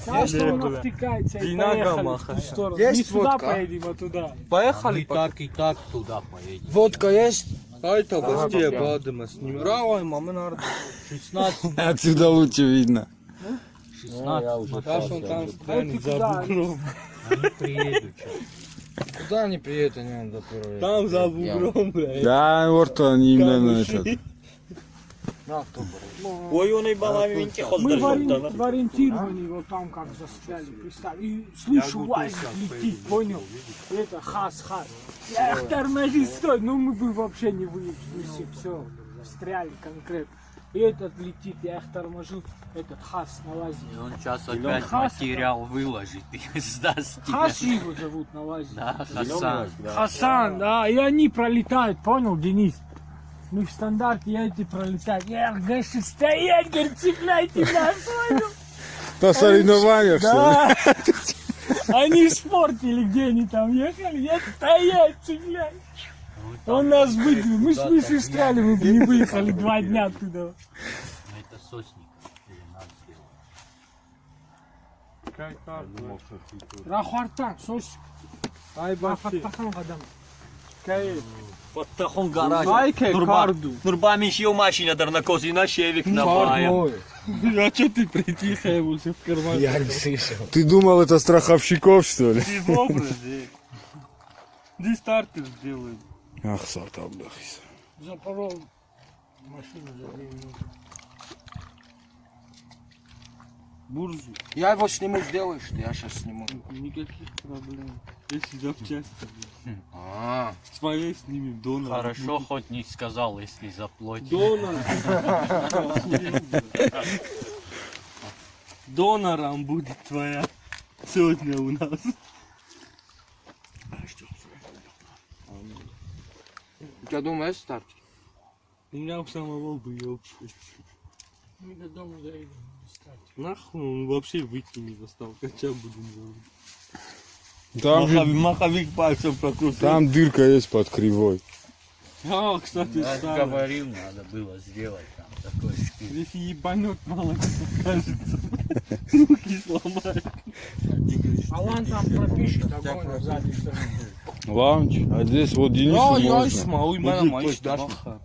Сейчас он втыкается и Динага поехали в маха. ту сторону. Есть Не сюда водка? поедем, а туда. Поехали. И так туда поедем. Водка есть? Айта гостей бадыма снимала, мама народ. 16, Отсюда лучше видно. 16 Сейчас он там Вот стоит ты за куда? бугром. они приедут. Куда они приедут, они надо первое. Там за бугром, блядь. Да, вот он именно этот. Ой, он и баламинки Мы в ориентировании вот там как застряли, представь. И слышу, УАЗик летит, понял? Это хас. Я их тормози, стой. Ну мы бы вообще не выехали, все, встряли конкретно. И этот летит, я их торможу, этот хас на УАЗе. И он сейчас опять Хас- материал выложит и сдаст тебе. Хас его зовут на УАЗе. Да, Хасан. Хасан, да, и они пролетают, понял, Денис? Мы в стандарте, я эти пролетают. Я говорю, стоять, говорит, цепляйте нас, понял? На соревнованиях, что ли? Да. Они испортили, где они там ехали, я стоять, цеплять. Он нас выгнал, мы с ней встряли, мы бы не выехали 2 дня оттуда. Это сосник. Или надо сделать. Рахуартан, сос. Ай, башки. Фаттахан гадам. Фаттахон гараж. Айке карду. Нурбамин шил машина дар на козина шевик на бая. А что ты притихаешь уже в кармане? Я не слышал. Ты думал, это страховщиков, что ли? Ты добрый, Ди стартер сделаем. Ах, сатабдахис. Запорол машину за 2 минуты. Буржу. Я его сниму, сделаешь ты, я сейчас сниму. Никаких проблем. Если запчасти. А, С моей снимем донор. Хорошо, хоть не сказал, если заплатит. Донор. Донором будет твоя сегодня у нас. у тебя дома есть стартер? У меня у самого бы ёбший. Мы до дома доедем. Нахуй он вообще выйти не достал. Кача будем делать. Там, же- Маховик пальцем прокрутил. там дырка есть под кривой. А, кстати, Я старый. говорил, надо было сделать там такой шкив. Если ебанет, мало не покажется. Руки сломает. Алан там пропишет огонь сзади. Лаунч. А здесь вот Денису Я можно. исма, уй, Музыку мене маєш даш? маха.